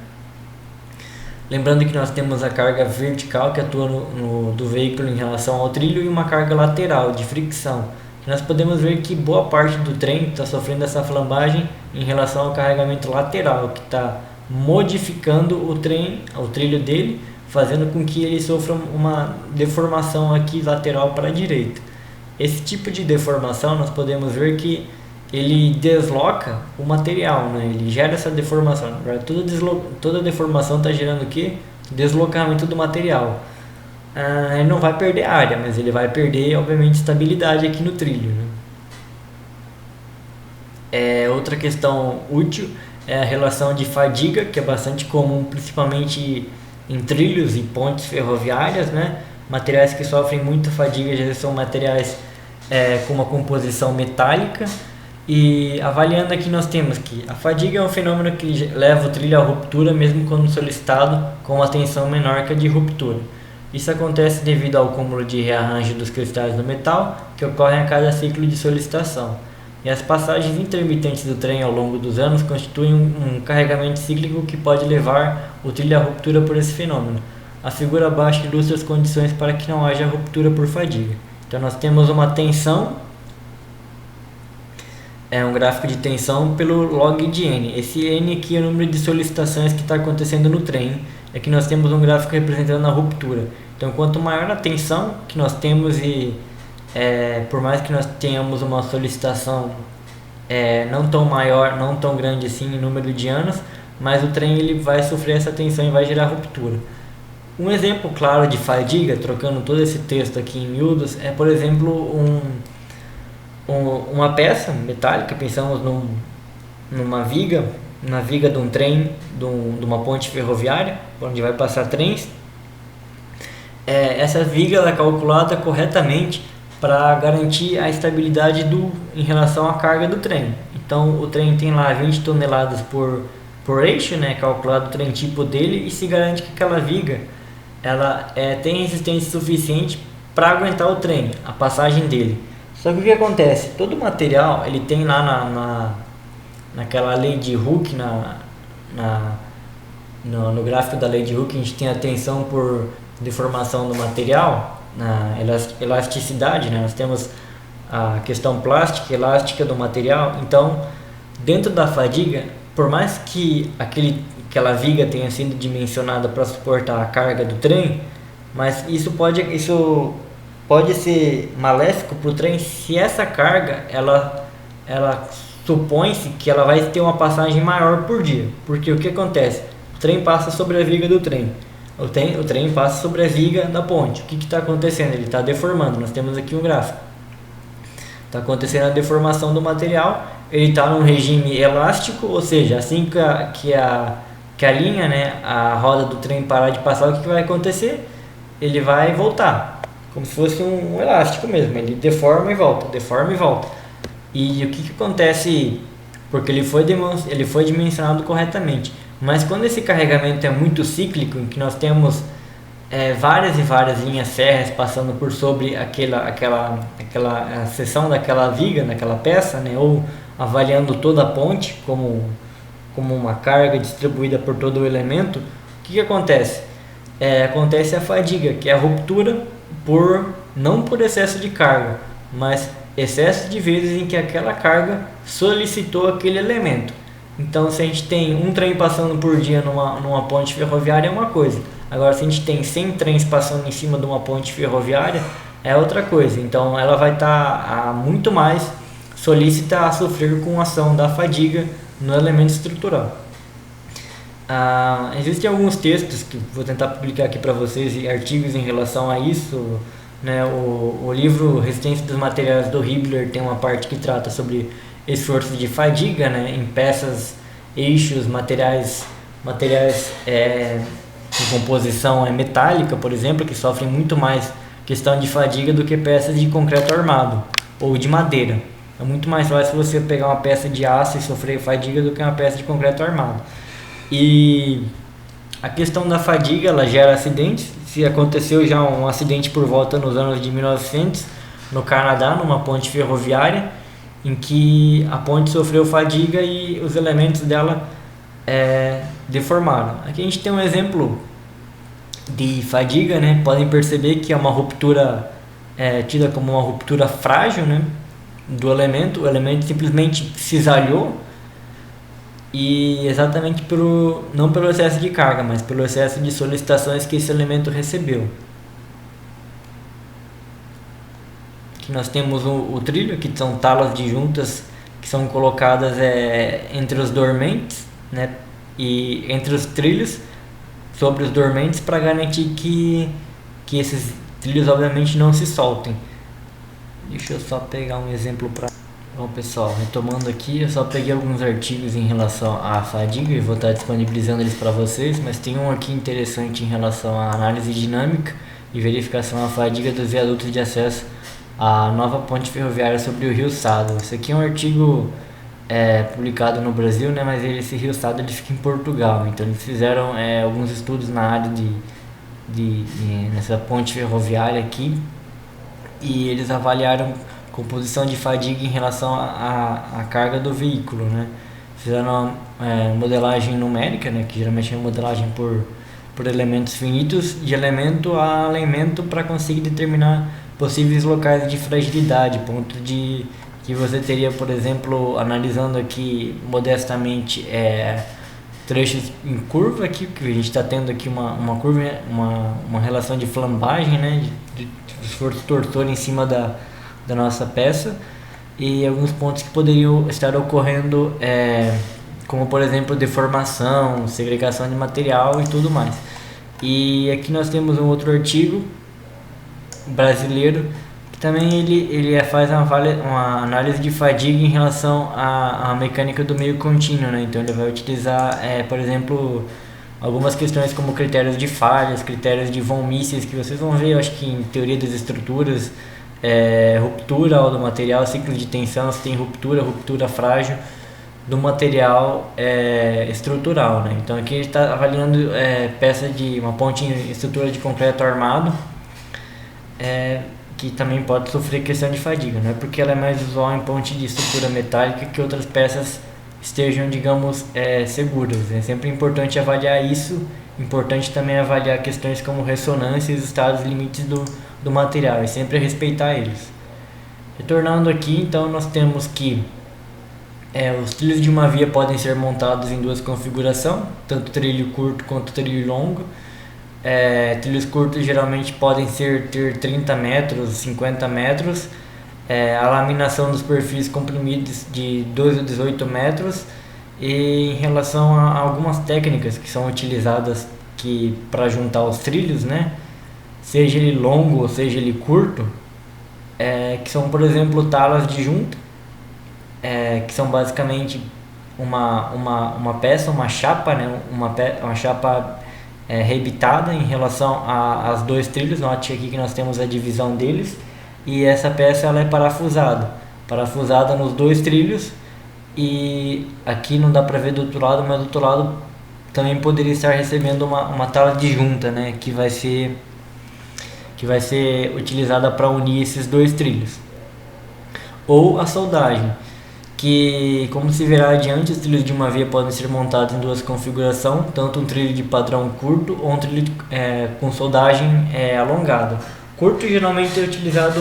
Lembrando que nós temos a carga vertical que atua do veículo em relação ao trilho e uma carga lateral de fricção. Nós podemos ver que boa parte do trem está sofrendo essa flambagem em relação ao carregamento lateral, que está modificando o trilho dele, fazendo com que ele sofra uma deformação aqui lateral para a direita. Esse tipo de deformação nós podemos ver que ele desloca o material, né? Ele gera essa deformação. Toda deformação está gerando o quê? Deslocamento do material. Ele não vai perder área, mas ele vai perder, obviamente, estabilidade aqui no trilho, né? Outra questão útil é a relação de fadiga, que é bastante comum, principalmente em trilhos e pontes ferroviárias, né? Materiais que sofrem muita fadiga já são materiais com uma composição metálica. E avaliando aqui nós temos que a fadiga é um fenômeno que leva o trilho à ruptura mesmo quando solicitado com uma tensão menor que a de ruptura. Isso acontece devido ao acúmulo de rearranjo dos cristais do metal que ocorrem a cada ciclo de solicitação. E as passagens intermitentes do trem ao longo dos anos constituem um carregamento cíclico que pode levar o trilho à ruptura por esse fenômeno. A figura abaixo ilustra as condições para que não haja ruptura por fadiga. Então nós temos uma tensão, um gráfico de tensão pelo log de N. Esse N aqui é o número de solicitações que está acontecendo no trem. Aqui nós temos um gráfico representando a ruptura. Então quanto maior a tensão que nós temos por mais que nós tenhamos uma solicitação não tão maior, não tão grande assim em número de anos, mas o trem ele vai sofrer essa tensão e vai gerar ruptura. Um exemplo claro de fadiga, trocando todo esse texto aqui em miúdos, é por exemplo uma peça metálica, pensamos numa viga, na viga de um trem, de uma ponte ferroviária, onde vai passar trens. Essa viga ela é calculada corretamente para garantir a estabilidade em relação à carga do trem. Então o trem tem lá 20 toneladas por eixo, né, calculado o trem tipo dele, e se garante que aquela viga ela tem resistência suficiente para aguentar o trem, a passagem dele. Só que o que acontece? Todo material ele tem lá naquela lei de Hooke, no gráfico da lei de Hooke, a gente tem a tensão por deformação do material, na elasticidade, né? Nós temos a questão plástica e elástica do material. Então, dentro da fadiga, por mais que aquela viga tenha sido dimensionada para suportar a carga do trem, mas isso pode ser maléfico para o trem se essa carga ela supõe-se que ela vai ter uma passagem maior por dia. Porque o que acontece? O trem passa sobre a viga do trem. O trem passa sobre a viga da ponte. O que está acontecendo? Ele está deformando. Nós temos aqui um gráfico. Está acontecendo a deformação do material. Ele está num regime elástico, ou seja, assim que a linha, né, a roda do trem parar de passar, o que vai acontecer? Ele vai voltar, como se fosse um elástico mesmo. Ele deforma e volta, deforma e volta. E o que acontece? Porque ele foi dimensionado corretamente. Mas quando esse carregamento é muito cíclico, em que nós temos várias e várias linhas férreas passando por sobre aquela seção daquela viga, daquela peça, né, ou avaliando toda a ponte como como uma carga distribuída por todo o elemento, o que acontece? Acontece a fadiga, que é a ruptura não por excesso de carga, mas excesso de vezes em que aquela carga solicitou aquele elemento. Então, se a gente tem um trem passando por dia numa ponte ferroviária, é uma coisa. Agora, se a gente tem 100 trens passando em cima de uma ponte ferroviária, é outra coisa. Então, ela vai estar muito mais solícita a sofrer com a ação da fadiga no elemento estrutural. Existem alguns textos que vou tentar publicar aqui para vocês, e artigos em relação a isso, né? O livro Resistência dos Materiais do Hibbeler tem uma parte que trata sobre esforço de fadiga, né, em peças, eixos, materiais em composição metálica, por exemplo, que sofrem muito mais questão de fadiga do que peças de concreto armado ou de madeira. É muito mais fácil você pegar uma peça de aço e sofrer fadiga do que uma peça de concreto armado. E a questão da fadiga, ela gera acidentes. Se aconteceu já um acidente por volta nos anos de 1900 no Canadá, numa ponte ferroviária, em que a ponte sofreu fadiga e os elementos dela deformaram. Aqui a gente tem um exemplo de fadiga, né? Podem perceber que é uma ruptura tida como uma ruptura frágil, né, do elemento. O elemento simplesmente cisalhou, e exatamente não pelo excesso de carga, mas pelo excesso de solicitações que esse elemento recebeu. Aqui nós temos o trilho, que são talas de juntas que são colocadas entre os dormentes, né, e entre os trilhos, sobre os dormentes, para garantir que esses trilhos obviamente não se soltem. Deixa eu só pegar um exemplo para... Bom, pessoal, retomando aqui, eu só peguei alguns artigos em relação à fadiga e vou estar disponibilizando eles para vocês, mas tem um aqui interessante em relação à análise dinâmica e verificação da fadiga dos viadutos de acesso à nova ponte ferroviária sobre o Rio Sado. Esse aqui é um artigo publicado no Brasil, né, mas esse Rio Sado ele fica em Portugal, então eles fizeram alguns estudos na área nessa ponte ferroviária aqui, e eles avaliaram composição de fadiga em relação à carga do veículo, né? Fizeram uma modelagem numérica, né, que geralmente é uma modelagem por elementos finitos, de elemento a elemento, para conseguir determinar possíveis locais de fragilidade, ponto de que você teria, por exemplo, analisando aqui modestamente trechos em curva aqui, que a gente está tendo aqui uma curva, uma relação de flambagem, né, de esforço tortor em cima da nossa peça, e alguns pontos que poderiam estar ocorrendo, como por exemplo deformação, segregação de material e tudo mais. E aqui nós temos um outro artigo brasileiro que também ele faz uma análise de fadiga em relação à mecânica do meio contínuo, né? Então ele vai utilizar, por exemplo, algumas questões como critérios de falhas, critérios de von Mises, que vocês vão ver, eu acho que em teoria das estruturas, ruptura do material, ciclo de tensão, se tem ruptura frágil do material estrutural, né? Então aqui a gente está avaliando peça de uma ponte em estrutura de concreto armado, que também pode sofrer questão de fadiga, não é porque ela é mais usual em ponte de estrutura metálica que outras peças estejam, digamos, seguras. É sempre importante avaliar isso. Importante também avaliar questões como ressonância e os estados limites do material, e sempre respeitar eles. Retornando aqui, então, nós temos que os trilhos de uma via podem ser montados em duas configurações, tanto trilho curto quanto trilho longo. Trilhos curtos geralmente podem ter 30 metros, 50 metros. A laminação dos perfis comprimidos de 12 a 18 metros. E em relação a algumas técnicas que são utilizadas para juntar os trilhos, né, seja ele longo ou seja ele curto, que são, por exemplo, talas de junta, que são basicamente uma peça, uma chapa, né, uma chapa rebitada em relação aos dois trilhos. Note aqui que nós temos a divisão deles, e essa peça ela é parafusada nos dois trilhos. E aqui não dá para ver do outro lado, mas do outro lado também poderia estar recebendo uma tala de junta, né, que vai ser utilizada para unir esses dois trilhos. Ou a soldagem, que, como se verá adiante, os trilhos de uma via podem ser montados em duas configurações, tanto um trilho de padrão curto ou um trilho com soldagem alongada. Curto geralmente é utilizado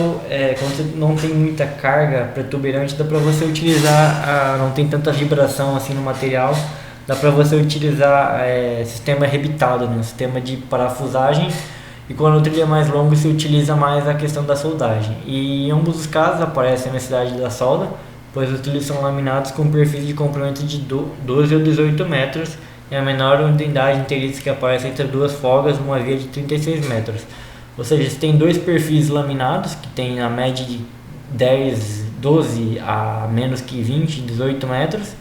quando você não tem muita carga protuberante, dá para você utilizar, não tem tanta vibração assim no material, dá para você utilizar sistema rebitado, né? Sistema de parafusagem, e quando o trilho é mais longo se utiliza mais a questão da soldagem. E em ambos os casos aparece a necessidade da solda, pois os trilhos são laminados com perfis de comprimento de 12 ou 18 metros, e a menor unidade inteiriça que aparece entre duas folgas numa via de 36 metros. Ou seja, você tem dois perfis laminados, que tem a média de 10, 12 a menos que 20, 18 metros.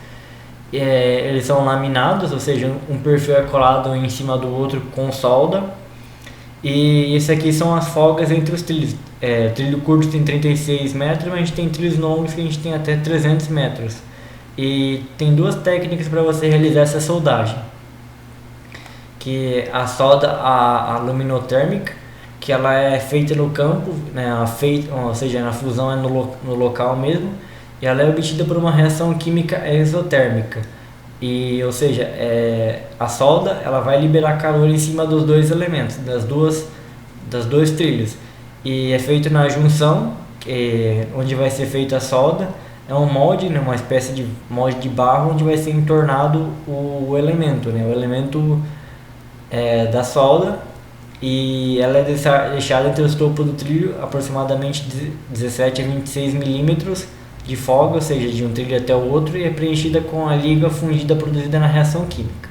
Eles são laminados, ou seja, um perfil é colado em cima do outro com solda. E esse aqui são as folgas entre os trilhos. Trilho curto tem 36 metros, mas a gente tem trilhos longos que a gente tem até 300 metros. E tem duas técnicas para você realizar essa soldagem, que a solda a luminotérmica, que ela é feita no campo, né, ou seja, a fusão é no local mesmo, e ela é obtida por uma reação química exotérmica. E, ou seja, a solda ela vai liberar calor em cima dos dois elementos, das dois trilhos, e é feito na junção, onde vai ser feita a solda. É um molde, né, uma espécie de molde de barro, onde vai ser entornado o elemento, né, o elemento da solda, e ela é deixada entre os topos do trilho aproximadamente 17 a 26 milímetros de folga, ou seja, de um trilho até o outro, e é preenchida com a liga fundida produzida na reação química.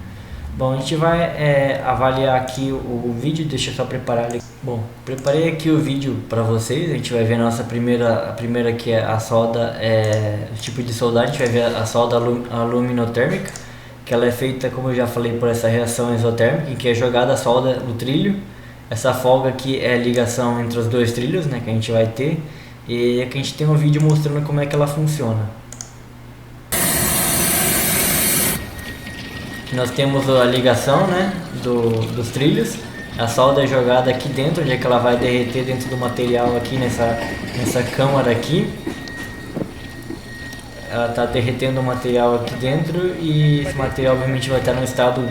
Bom, a gente vai avaliar aqui o vídeo, deixa eu só preparar ele. Bom, preparei aqui o vídeo para vocês, a gente vai ver a nossa a primeira que é a solda, o tipo de soldagem. A gente vai ver a solda aluminotérmica, que ela é feita, como eu já falei, por essa reação exotérmica, em que é jogada a solda no trilho. Essa folga aqui é a ligação entre os dois trilhos, né, que a gente vai ter. E aqui a gente tem um vídeo mostrando como é que ela funciona. Nós temos a ligação, né, dos trilhos. A solda é jogada aqui dentro, onde é que ela vai derreter dentro do material aqui nessa câmara aqui. Ela está derretendo o material aqui dentro, e esse material obviamente vai estar num estado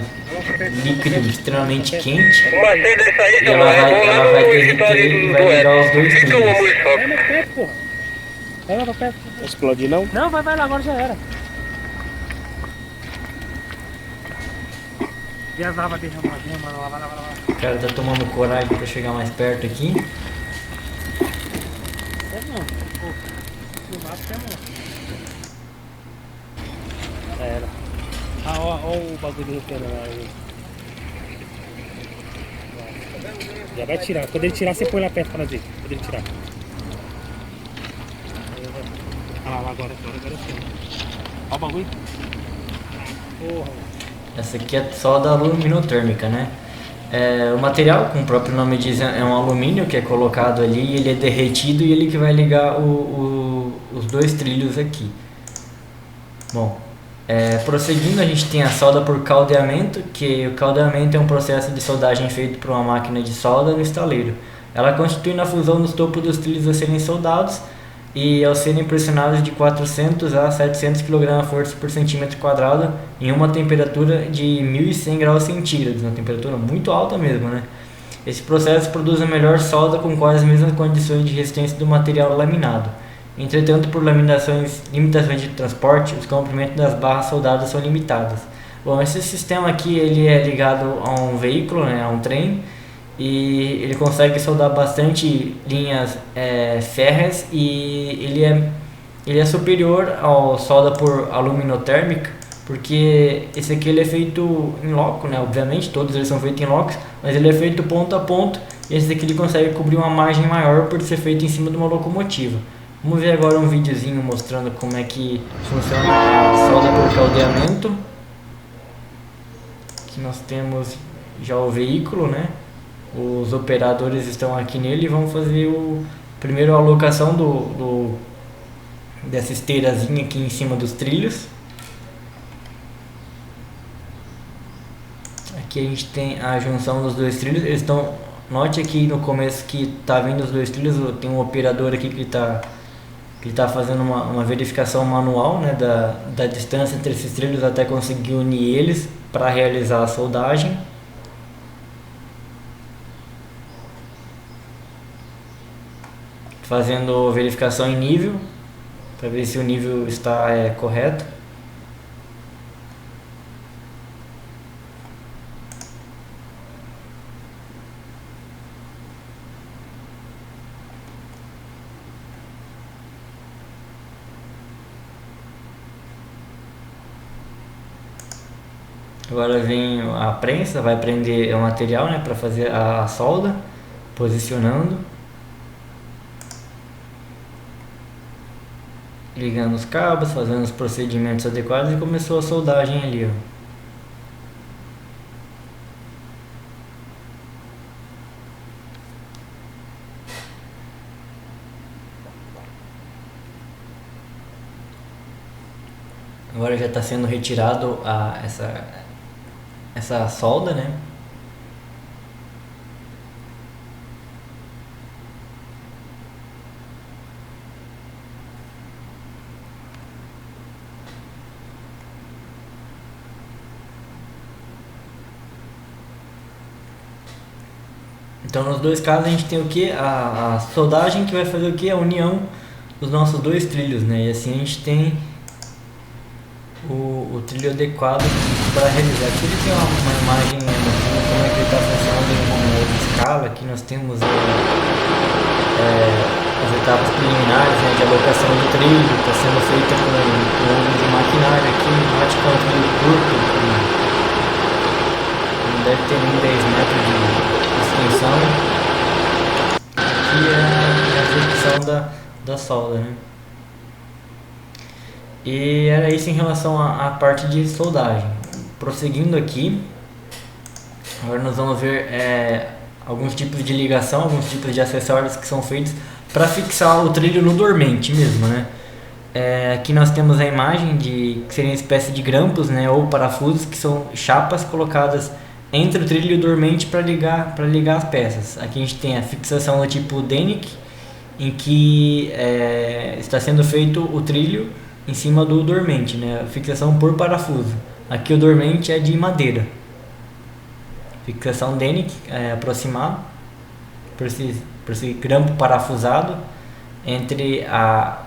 líquido extremamente quente, e ela vai derreter e vai ligar os dois trilhos. Vai no pé, porra. Vai lá no pé. Vai explodir não? Não, vai lá, agora já era. E as águas derramadinhas, mano, lá, vai lá. O cara tá tomando coragem para chegar mais perto aqui. Mano, pô, no mato é, mano. Já era. Ó o bagulho derretendo lá. Já vai tirar. Quando ele tirar, você põe lá perto pra nós ver. Quando ele tirar. Ah lá, agora sim. Ó o bagulho. Porra. Essa aqui é só da aluminotérmica, né? O material, como o próprio nome diz, é um alumínio que é colocado ali, ele é derretido, e ele que vai ligar os dois trilhos aqui. Bom, prosseguindo, a gente tem a solda por caldeamento, que o caldeamento é um processo de soldagem feito por uma máquina de solda no estaleiro. Ela constitui na fusão dos topos dos trilhos a serem soldados, e ao serem pressionados de 400 a 700 kg/força por centímetro quadrado em uma temperatura de 1100 graus centígrados, uma temperatura muito alta mesmo, né? Esse processo produz a melhor solda com quase as mesmas condições de resistência do material laminado. Entretanto, por limitações de transporte, os comprimentos das barras soldadas são limitados. Bom, esse sistema aqui ele é ligado a um veículo, né, a um trem, e ele consegue soldar bastante linhas férreas, e ele é superior ao solda por aluminotérmica, porque esse aqui ele é feito em loco, né? Obviamente todos eles são feitos em loco, mas ele é feito ponto a ponto, e esse aqui ele consegue cobrir uma margem maior por ser feito em cima de uma locomotiva. Vamos ver agora um videozinho mostrando como é que funciona a solda por caldeamento. Aqui nós temos já o veículo, né? Os operadores estão aqui nele, e vamos fazer primeiro a alocação dessa esteirazinha aqui em cima dos trilhos. Aqui a gente tem a junção dos dois trilhos. Eles estão, note aqui no começo que está vindo os dois trilhos, tem um operador aqui que está que ele está fazendo uma verificação manual, né, da distância entre esses trilhos até conseguir unir eles para realizar a soldagem. Fazendo verificação em nível, para ver se o nível está correto. Agora vem a prensa, vai prender o material, né, para fazer a solda, posicionando, ligando os cabos, fazendo os procedimentos adequados e começou a soldagem ali, ó. Agora já está sendo retirado essa solda, né? Então nos dois casos a gente tem o que? A soldagem que vai fazer o que? A união dos nossos dois trilhos, né? E assim a gente tem o trilho adequado para realizar. Aqui ele tem uma imagem mostrando como é que ele está funcionando em uma outra escala. Aqui nós temos as etapas preliminares, né, de alocação de trilho, está sendo feita com uso de maquinário aqui, prática um trilho curto, não deve ter nem 10 metros de extensão. Aqui é a execução da solda, né? E era isso em relação à parte de soldagem. Prosseguindo aqui, agora nós vamos ver alguns tipos de ligação, alguns tipos de acessórios que são feitos para fixar o trilho no dormente mesmo, né? Aqui nós temos a imagem que seria uma espécie de grampos, né, ou parafusos, que são chapas colocadas entre o trilho e o dormente para ligar as peças. Aqui a gente tem a fixação do tipo Denick, em que está sendo feito o trilho em cima do dormente, né? Fixação por parafuso. Aqui o dormente é de madeira. Fixação Denick aproximado por esse grampo parafusado entre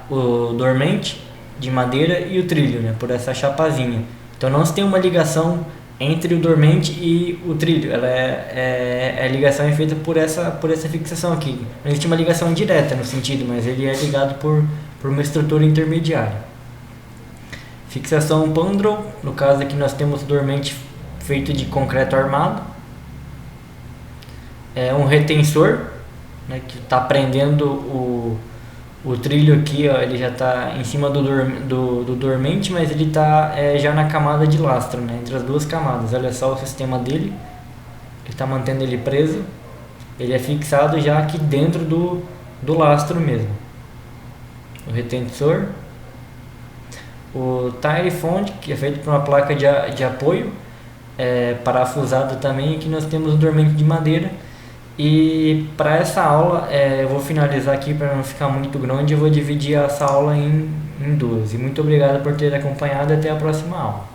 o dormente de madeira e o trilho, né? Por essa chapazinha. Então não se tem uma ligação entre o dormente e o trilho. Ela a ligação é feita por essa fixação aqui. Não existe uma ligação direta no sentido, mas ele é ligado por uma estrutura intermediária. Fixação Pandrol, no caso aqui nós temos o dormente feito de concreto armado. Um retensor, né, que está prendendo o trilho aqui, ó, ele já está em cima do dormente, mas ele está já na camada de lastro, né, entre as duas camadas. Olha só o sistema dele, que está mantendo ele preso. Ele é fixado já aqui dentro do lastro mesmo. O retensor. O tire fond, que é feito por uma placa de apoio, parafusado também. Aqui nós temos o dormente de madeira. E para essa aula, eu vou finalizar aqui para não ficar muito grande. Eu vou dividir essa aula em duas. E muito obrigado por ter acompanhado e até a próxima aula.